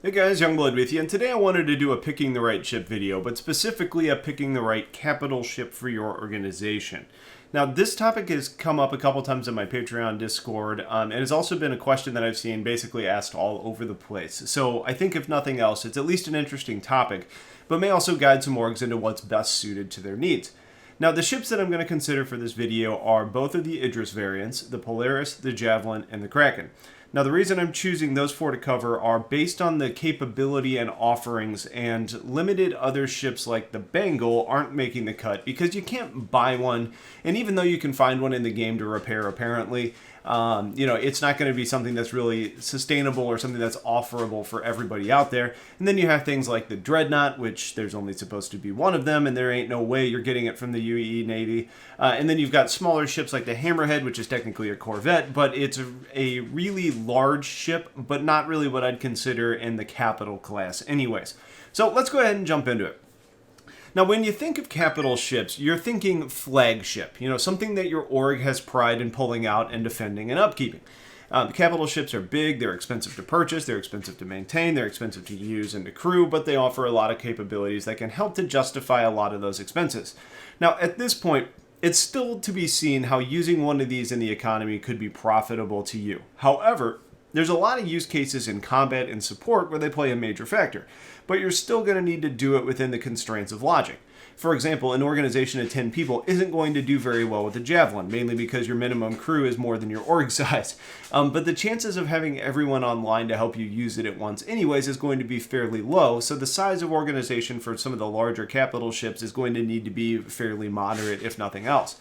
Hey guys, Youngblood with you, and today I wanted to do a picking the right ship video, but specifically a picking the right capital ship for your organization. Now, this topic has come up a couple times in my Patreon Discord, and has also been a question that I've seen basically asked all over the place. So I think if nothing else, it's at least an interesting topic, but may also guide some orgs into what's best suited to their needs. Now, the ships that I'm going to consider for this video are both of the Idris variants, the Polaris, the Javelin, and the Kraken. Now, the reason I'm choosing those four to cover are based on the capability and offerings, and limited other ships like the Bengal aren't making the cut because you can't buy one, and even though you can find one in the game to repair apparently, it's not going to be something that's really sustainable or something that's offerable for everybody out there. And then you have things like the Dreadnought, which there's only supposed to be one of them, and there ain't no way you're getting it from the UAE Navy. And then you've got smaller ships like the Hammerhead, which is technically a corvette, but it's a really large ship, but not really what I'd consider in the capital class anyways. So let's go ahead and jump into it. Now, when you think of capital ships, you're thinking flagship, something that your org has pride in pulling out and defending and upkeeping. The capital ships are big, they're expensive to purchase, they're expensive to maintain, they're expensive to use and to crew, but they offer a lot of capabilities that can help to justify a lot of those expenses. Now, at this point, it's still to be seen how using one of these in the economy could be profitable to you. However, there's a lot of use cases in combat and support where they play a major factor, but you're still going to need to do it within the constraints of logic. For example, an organization of 10 people isn't going to do very well with a Javelin, mainly because your minimum crew is more than your org size. But the chances of having everyone online to help you use it at once anyways is going to be fairly low, so the size of organization for some of the larger capital ships is going to need to be fairly moderate, if nothing else.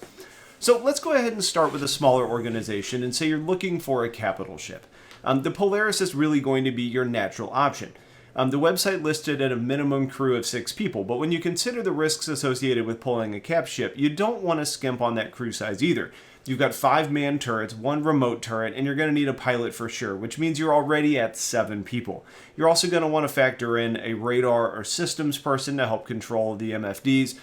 So let's go ahead and start with a smaller organization and say you're looking for a capital ship. The Polaris is really going to be your natural option. The website listed at a minimum crew of 6 people, but when you consider the risks associated with pulling a cap ship, you don't want to skimp on that crew size either. You've got 5 man turrets, 1 remote turret, and you're going to need a pilot for sure, which means you're already at 7 people. You're also going to want to factor in a radar or systems person to help control the MFDs.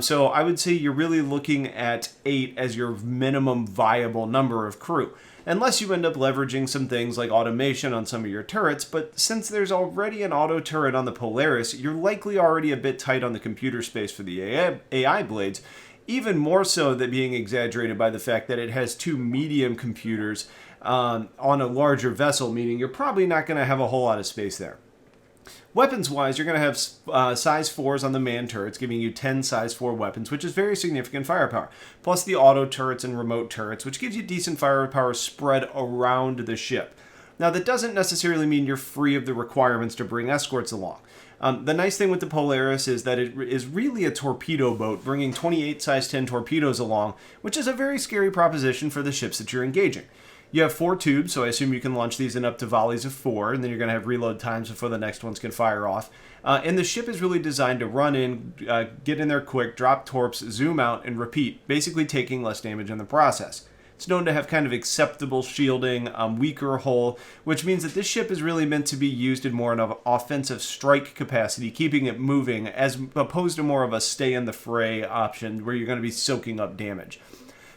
So I would say you're really looking at 8 as your minimum viable number of crew, unless you end up leveraging some things like automation on some of your turrets, but since there's already an auto turret on the Polaris, you're likely already a bit tight on the computer space for the AI blades, even more so than being exaggerated by the fact that it has 2 medium computers on a larger vessel, meaning you're probably not going to have a whole lot of space there. Weapons-wise, you're going to have size 4s on the man turrets, giving you 10 size 4 weapons, which is very significant firepower, plus the auto turrets and remote turrets, which gives you decent firepower spread around the ship. Now, that doesn't necessarily mean you're free of the requirements to bring escorts along. The nice thing with the Polaris is that it is really a torpedo boat, bringing 28 size 10 torpedoes along, which is a very scary proposition for the ships that you're engaging. You have 4 tubes, so I assume you can launch these in up to volleys of 4, and then you're going to have reload times before the next ones can fire off. And the ship is really designed to run in, get in there quick, drop torps, zoom out, and repeat, basically taking less damage in the process. It's known to have kind of acceptable shielding, weaker hull, which means that this ship is really meant to be used in more of an offensive strike capacity, keeping it moving, as opposed to more of a stay-in-the-fray option where you're going to be soaking up damage.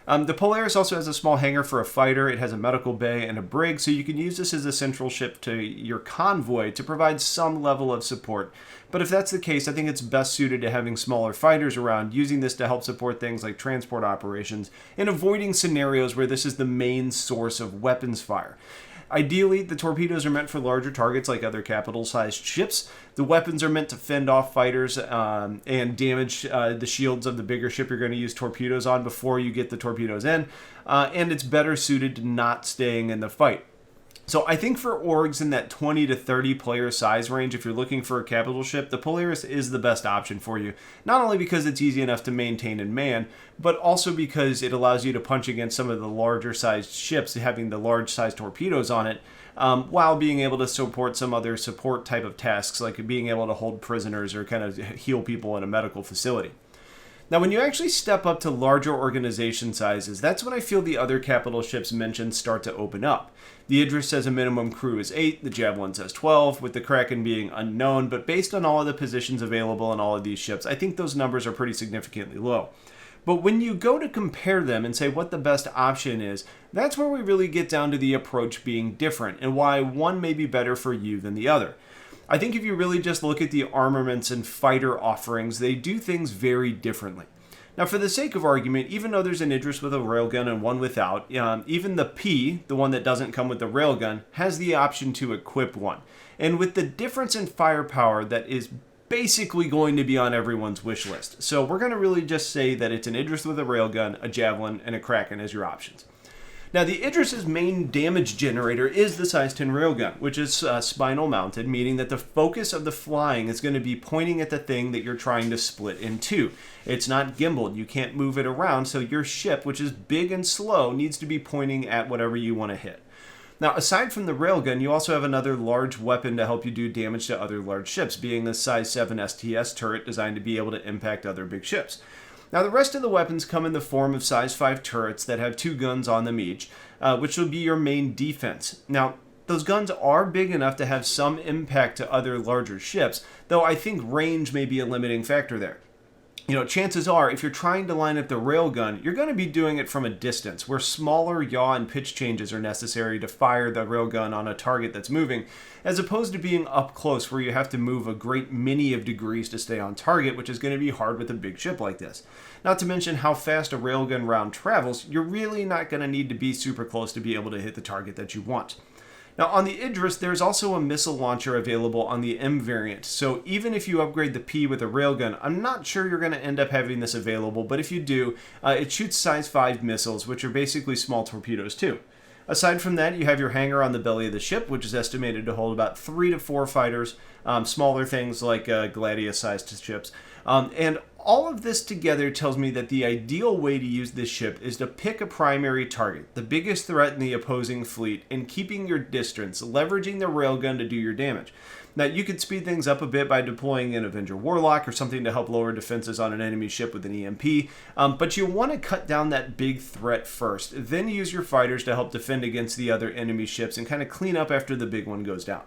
The Polaris also has a small hangar for a fighter. It has a medical bay and a brig, so you can use this as a central ship to your convoy to provide some level of support. But if that's the case, I think it's best suited to having smaller fighters around, using this to help support things like transport operations, and avoiding scenarios where this is the main source of weapons fire. Ideally, the torpedoes are meant for larger targets like other capital-sized ships. The weapons are meant to fend off fighters and damage the shields of the bigger ship you're going to use torpedoes on before you get the torpedoes in. And it's better suited to not staying in the fight. So I think for orgs in that 20 to 30 player size range, if you're looking for a capital ship, the Polaris is the best option for you. Not only because it's easy enough to maintain and man, but also because it allows you to punch against some of the larger sized ships, having the large sized torpedoes on it, while being able to support some other support type of tasks, like being able to hold prisoners or kind of heal people in a medical facility. Now, when you actually step up to larger organization sizes, that's when I feel the other capital ships mentioned start to open up. The Idris says a minimum crew is 8, the Javelin says 12, with the Kraken being unknown, but based on all of the positions available on all of these ships, I think those numbers are pretty significantly low. But when you go to compare them and say what the best option is, that's where we really get down to the approach being different and why one may be better for you than the other. I think if you really just look at the armaments and fighter offerings, they do things very differently. Now, for the sake of argument, even though there's an Idris with a railgun and one without, even the P, the one that doesn't come with the railgun, has the option to equip one. And with the difference in firepower, that is basically going to be on everyone's wish list. So we're going to really just say that it's an Idris with a railgun, a Javelin, and a Kraken as your options. Now, the Idris's main damage generator is the size 10 railgun, which is spinal mounted, meaning that the focus of the flying is going to be pointing at the thing that you're trying to split in two. It's not gimbaled. You can't move it around, so your ship, which is big and slow, needs to be pointing at whatever you want to hit. Now, aside from the railgun, you also have another large weapon to help you do damage to other large ships, being the size 7 STS turret designed to be able to impact other big ships. Now, the rest of the weapons come in the form of size 5 turrets that have 2 guns on them each, which will be your main defense. Now, those guns are big enough to have some impact to other larger ships, though I think range may be a limiting factor there. Chances are, if you're trying to line up the railgun, you're going to be doing it from a distance, where smaller yaw and pitch changes are necessary to fire the railgun on a target that's moving, as opposed to being up close, where you have to move a great many of degrees to stay on target, which is going to be hard with a big ship like this. Not to mention how fast a railgun round travels, you're really not going to need to be super close to be able to hit the target that you want. Now, on the Idris, there's also a missile launcher available on the M variant, so even if you upgrade the P with a railgun, I'm not sure you're going to end up having this available, but if you do, it shoots size 5 missiles, which are basically small torpedoes too. Aside from that, you have your hangar on the belly of the ship, which is estimated to hold about 3 to 4 fighters, smaller things like Gladius-sized ships, and all of this together tells me that the ideal way to use this ship is to pick a primary target, the biggest threat in the opposing fleet, and keeping your distance, leveraging the railgun to do your damage. Now, you could speed things up a bit by deploying an Avenger Warlock or something to help lower defenses on an enemy ship with an EMP, but you want to cut down that big threat first, then use your fighters to help defend against the other enemy ships and kind of clean up after the big one goes down.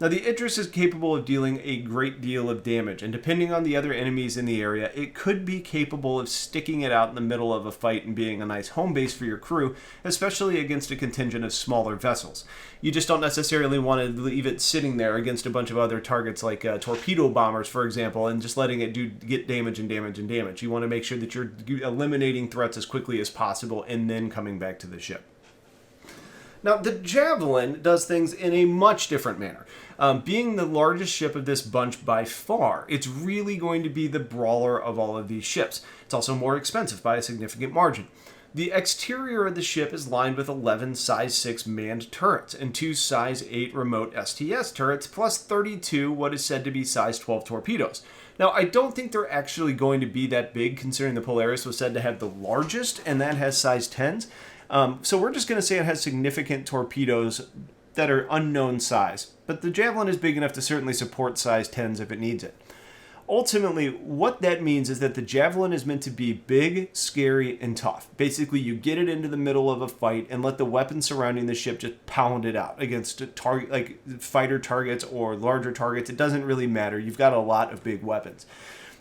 Now, the Idris is capable of dealing a great deal of damage, and depending on the other enemies in the area, it could be capable of sticking it out in the middle of a fight and being a nice home base for your crew, especially against a contingent of smaller vessels. You just don't necessarily want to leave it sitting there against a bunch of other targets like torpedo bombers, for example, and just letting it get damage and damage and damage. You want to make sure that you're eliminating threats as quickly as possible and then coming back to the ship. Now, the Javelin does things in a much different manner. Being the largest ship of this bunch by far, it's really going to be the brawler of all of these ships. It's also more expensive by a significant margin. The exterior of the ship is lined with 11 size 6 manned turrets and 2 size 8 remote STS turrets, plus 32 what is said to be size 12 torpedoes. Now, I don't think they're actually going to be that big, considering the Polaris was said to have the largest, and that has size 10s. So we're just going to say it has significant torpedoes that are unknown size, but the Javelin is big enough to certainly support size 10s if it needs it. Ultimately, what that means is that the Javelin is meant to be big, scary, and tough. Basically, you get it into the middle of a fight and let the weapons surrounding the ship just pound it out against fighter targets or larger targets. It doesn't really matter. You've got a lot of big weapons.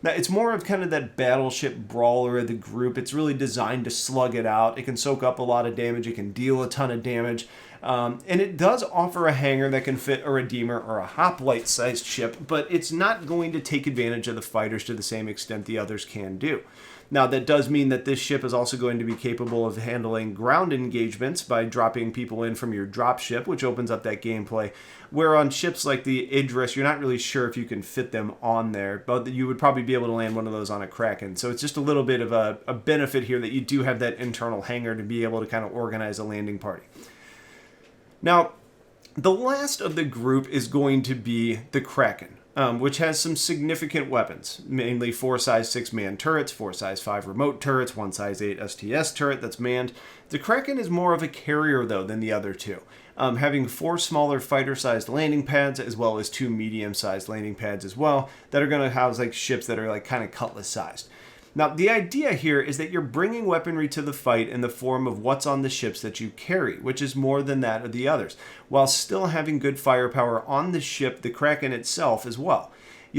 Now, it's more of kind of that battleship brawler of the group. It's really designed to slug it out. It can soak up a lot of damage. It can deal a ton of damage. And it does offer a hangar that can fit a Redeemer or a Hoplite-sized ship, but it's not going to take advantage of the fighters to the same extent the others can do. Now, that does mean that this ship is also going to be capable of handling ground engagements by dropping people in from your drop ship, which opens up that gameplay. Where on ships like the Idris, you're not really sure if you can fit them on there, but you would probably be able to land one of those on a Kraken. So it's just a little bit of a benefit here that you do have that internal hangar to be able to kind of organize a landing party. Now, the last of the group is going to be the Kraken, which has some significant weapons, mainly 4 size 6 manned turrets, 4 size 5 remote turrets, 1 size 8 STS turret that's manned. The Kraken is more of a carrier, though, than the other two, having 4 smaller fighter-sized landing pads as well as 2 medium-sized landing pads as well that are going to house ships that are kind of cutlass-sized. Now, the idea here is that you're bringing weaponry to the fight in the form of what's on the ships that you carry, which is more than that of the others, while still having good firepower on the ship, the Kraken itself, as well.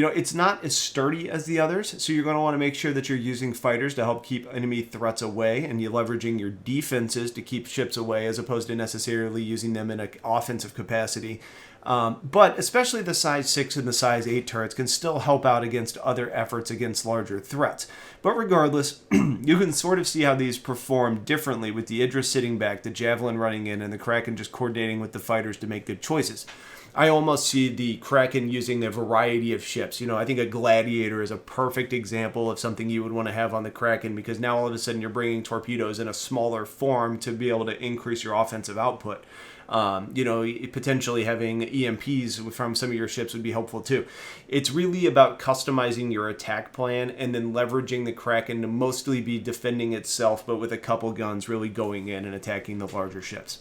it's not as sturdy as the others, so you're going to want to make sure that you're using fighters to help keep enemy threats away, and you're leveraging your defenses to keep ships away as opposed to necessarily using them in an offensive capacity. But especially the size 6 and the size 8 turrets can still help out against other efforts against larger threats. But regardless, you can sort of see how these perform differently with the Idris sitting back, the Javelin running in, and the Kraken just coordinating with the fighters to make good choices. I almost see the Kraken using a variety of ships. I think a Gladiator is a perfect example of something you would want to have on the Kraken, because now all of a sudden you're bringing torpedoes in a smaller form to be able to increase your offensive output. Potentially having EMPs from some of your ships would be helpful too. It's really about customizing your attack plan and then leveraging the Kraken to mostly be defending itself, but with a couple guns really going in and attacking the larger ships.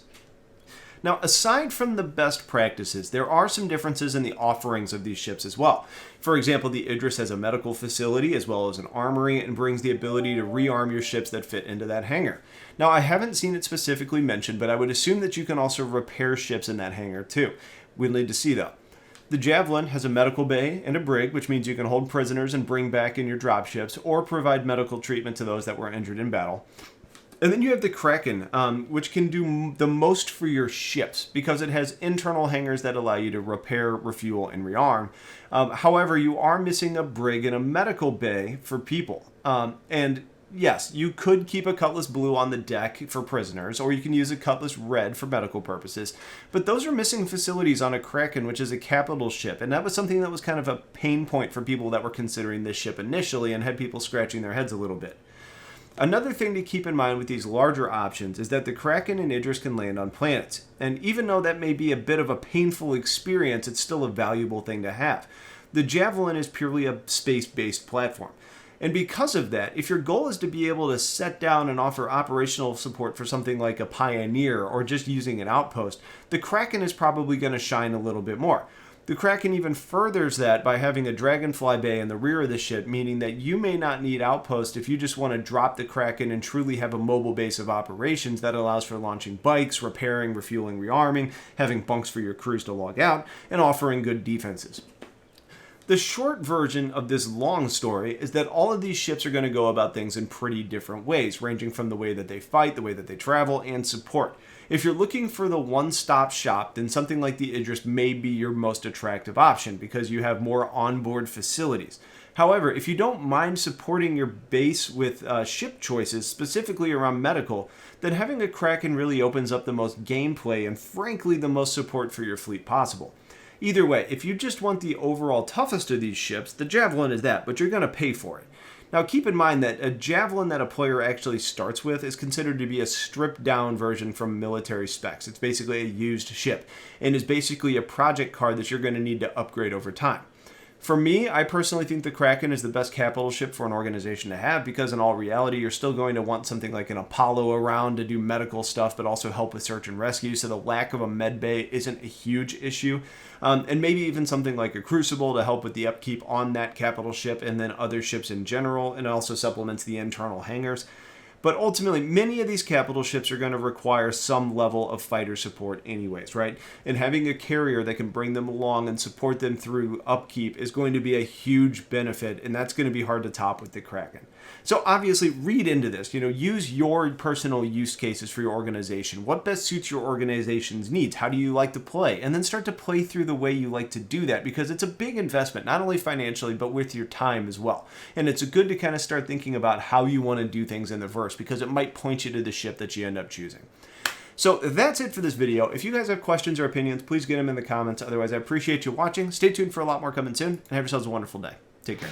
Now, aside from the best practices, there are some differences in the offerings of these ships as well. For example, the Idris has a medical facility as well as an armory and brings the ability to rearm your ships that fit into that hangar. Now, I haven't seen it specifically mentioned, but I would assume that you can also repair ships in that hangar too. We'll need to see though. The Javelin has a medical bay and a brig, which means you can hold prisoners and bring back in your dropships or provide medical treatment to those that were injured in battle. And then you have the Kraken, which can do the most for your ships because it has internal hangars that allow you to repair, refuel, and rearm. However, you are missing a brig and a medical bay for people. And yes, you could keep a Cutlass Blue on the deck for prisoners, or you can use a Cutlass Red for medical purposes. But those are missing facilities on a Kraken, which is a capital ship. And that was something that was kind of a pain point for people that were considering this ship initially and had people scratching their heads a little bit. Another thing to keep in mind with these larger options is that the Kraken and Idris can land on planets. And even though that may be a bit of a painful experience, it's still a valuable thing to have. The Javelin is purely a space-based platform. And because of that, if your goal is to be able to set down and offer operational support for something like a Pioneer or just using an outpost, the Kraken is probably going to shine a little bit more. The Kraken even furthers that by having a Dragonfly Bay in the rear of the ship, meaning that you may not need outpost if you just want to drop the Kraken and truly have a mobile base of operations that allows for launching bikes, repairing, refueling, rearming, having bunks for your crews to log out, and offering good defenses. The short version of this long story is that all of these ships are going to go about things in pretty different ways, ranging from the way that they fight, the way that they travel, and support. If you're looking for the one-stop shop, then something like the Idris may be your most attractive option because you have more onboard facilities. However, if you don't mind supporting your base with ship choices, specifically around medical, then having a Kraken really opens up the most gameplay and frankly the most support for your fleet possible. Either way, if you just want the overall toughest of these ships, the Javelin is that, but you're going to pay for it. Now keep in mind that a Javelin that a player actually starts with is considered to be a stripped down version from military specs. It's basically a used ship and is basically a project card that you're going to need to upgrade over time. For me, I personally think the Kraken is the best capital ship for an organization to have because in all reality, you're still going to want something like an Apollo around to do medical stuff, but also help with search and rescue. So the lack of a med bay isn't a huge issue. And maybe even something like a Crucible to help with the upkeep on that capital ship and then other ships in general. And it also supplements the internal hangars. But ultimately, many of these capital ships are going to require some level of fighter support anyways, right? And having a carrier that can bring them along and support them through upkeep is going to be a huge benefit, and that's going to be hard to top with the Kraken. So obviously, read into this. Use your personal use cases for your organization. What best suits your organization's needs? How do you like to play? And then start to play through the way you like to do that because it's a big investment, not only financially, but with your time as well. And it's good to kind of start thinking about how you want to do things in the verse because it might point you to the ship that you end up choosing. So that's it for this video. If you guys have questions or opinions, please get them in the comments. Otherwise, I appreciate you watching. Stay tuned for a lot more coming soon, and have yourselves a wonderful day. Take care.